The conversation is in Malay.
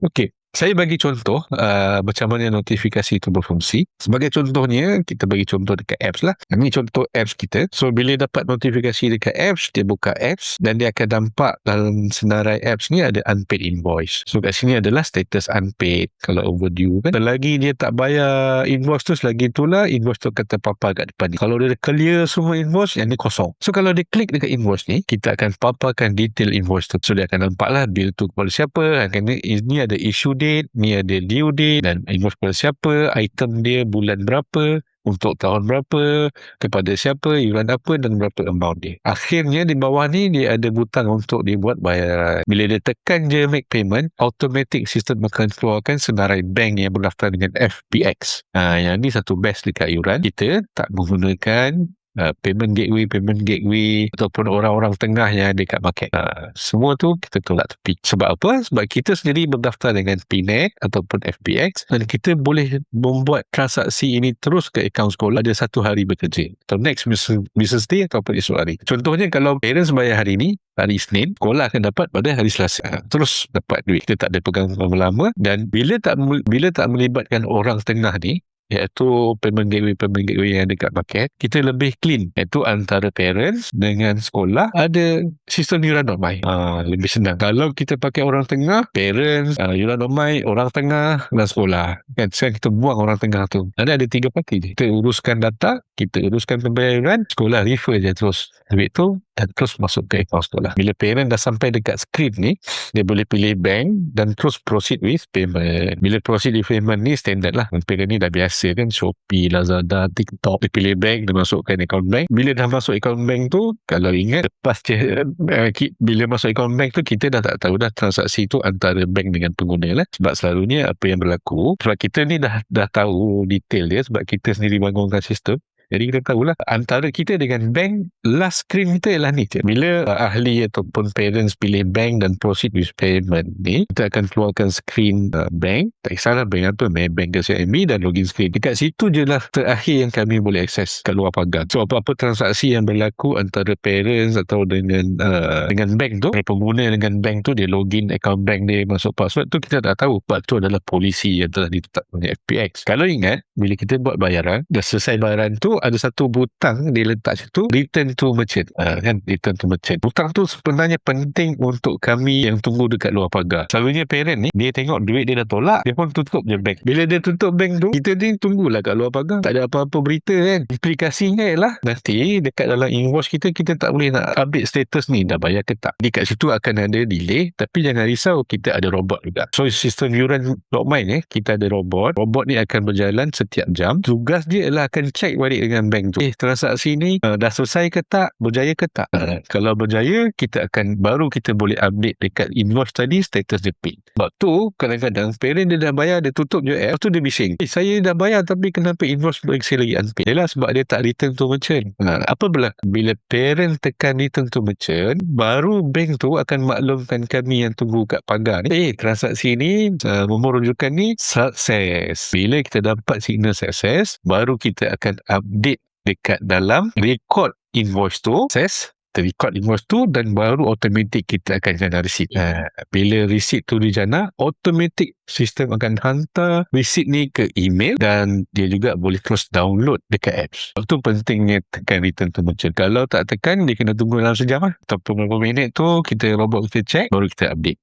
Okey, saya bagi contoh macam mana notifikasi itu berfungsi. Sebagai contohnya, kita bagi contoh dekat apps lah. Ini contoh apps kita. So, bila dapat notifikasi dekat apps, dia buka apps dan dia akan nampak dalam senarai apps ni ada unpaid invoice. So, kat sini adalah status unpaid kalau overdue kan. Selagi dia tak bayar invoice tu, selagi itulah invoice tu akan terpapar kat depan ni. Kalau dia clear semua invoice, yang ni kosong. So, kalau dia klik dekat invoice ni, kita akan paparkan detail invoice tu. So, dia akan nampak lah bill tu kepada siapa. Ini ada issue date, ni ada due date dan invoice kepada siapa, item dia bulan berapa, untuk tahun berapa, kepada siapa, yuran apa dan berapa amount dia. Akhirnya di bawah ni dia ada butang untuk dia buat bayaran. Bila dia tekan je make payment, automatic system akan keluarkan senarai bank yang berdaftar dengan FPX. Yang ni satu best dekat yuran. Kita tak menggunakan payment gateway ataupun orang-orang tengah yang ada kat market. Semua tu kita tolak tepi. Sebab apa? Sebab kita sendiri berdaftar dengan PNET ataupun FPX dan kita boleh membuat transaksi ini terus ke akaun sekolah ada satu hari bekerja atau next business day ataupun esok hari. Contohnya kalau parents bayar hari ni, hari Isnin, sekolah akan dapat pada hari Selasa. Terus dapat duit. Kita tak ada pegang lama-lama dan bila tak melibatkan orang tengah ni, iaitu payment gateway yang dekat market, kita lebih clean, iaitu antara parents dengan sekolah ada sistem yuran non-mai. Lebih senang. Kalau kita pakai orang tengah, parents, yuran non-mai, orang tengah dan sekolah kan, sekarang kita buang orang tengah tu. Ada 3 parti je. Kita uruskan data, kita uruskan pembayaran, sekolah refer je terus duit tu dan terus masuk ke akaun sekolah. Bila parent dah sampai dekat screen ni, dia boleh pilih bank dan terus proceed with payment. Bila proceed with payment ni standard lah. Parent ni dah biasa kan, Shopee, Lazada, TikTok. Dia pilih bank, dia masukkan akaun bank. Bila dah masuk akaun bank tu, kalau ingat lepas je bila masuk akaun bank tu, kita dah tak tahu dah transaksi tu antara bank dengan pengguna lah. Sebab selalunya apa yang berlaku, sebab kita ni dah tahu detail dia sebab kita sendiri bangunkan sistem. Jadi kita tahulah antara kita dengan bank, last screen kita ialah ni. Bila ahli ataupun parents pilih bank dan proceed with payment ni, kita akan keluarkan screen bank. Tak kisahlah bank apa, bank ke CIMB dan login screen. Dekat situ je lah terakhir yang kami boleh akses kat luar pagar. So apa-apa transaksi yang berlaku antara parents atau dengan bank tu, pengguna dengan bank tu, dia login account bank dia, masuk password tu, kita tak tahu. Sebab tu adalah polisi yang telah ditetapkan oleh FPX. Kalau ingat, bila kita buat bayaran, dah selesai bayaran tu, ada satu butang dia letak situ, return to merchant. Kan, return to merchant. Butang tu sebenarnya penting untuk kami yang tunggu dekat luar pagar. Selalunya parent ni, dia tengok duit dia dah tolak, dia pun tutup je bank. Bila dia tutup bank tu, kita ni tunggulah kat luar pagar. Tak ada apa-apa berita kan. Implikasinya ialah nanti dekat dalam invoice kita tak boleh nak update status ni, dah bayar ke tak. Di kat situ akan ada delay, tapi jangan risau, kita ada robot juga. So sistem yuran non-mai ni, kita ada robot. Robot ni akan berjalan setiap jam. Tugas dia ialah akan check balik dengan bank tu, transaksi ni dah selesai ke tak, berjaya ke tak. Kalau berjaya, baru kita boleh update dekat invoice tadi status dia paid. Sebab tu kadang-kadang parent dia dah bayar, dia tutup je app tu, dia bising, saya dah bayar tapi kenapa invoice saya lagi unpaid? Yalah, sebab dia tak return to merchant. Bila parent tekan return to merchant, baru bank tu akan maklumkan kami yang tunggu kat pagar ni, transaksi ni nombor rujukan ni sukses. Bila kita dapat signal sukses, baru kita akan update dekat dalam record invoice tu, record invoice tu, dan baru automatic kita akan jana receipt. Bila receipt tu dijana, automatic sistem akan hantar receipt ni ke email dan dia juga boleh terus download dekat apps. Itu pentingnya tekan return to merchant. Kalau tak tekan, dia kena tunggu dalam sejam ataupun beberapa minit tu, robot kita check, baru kita update.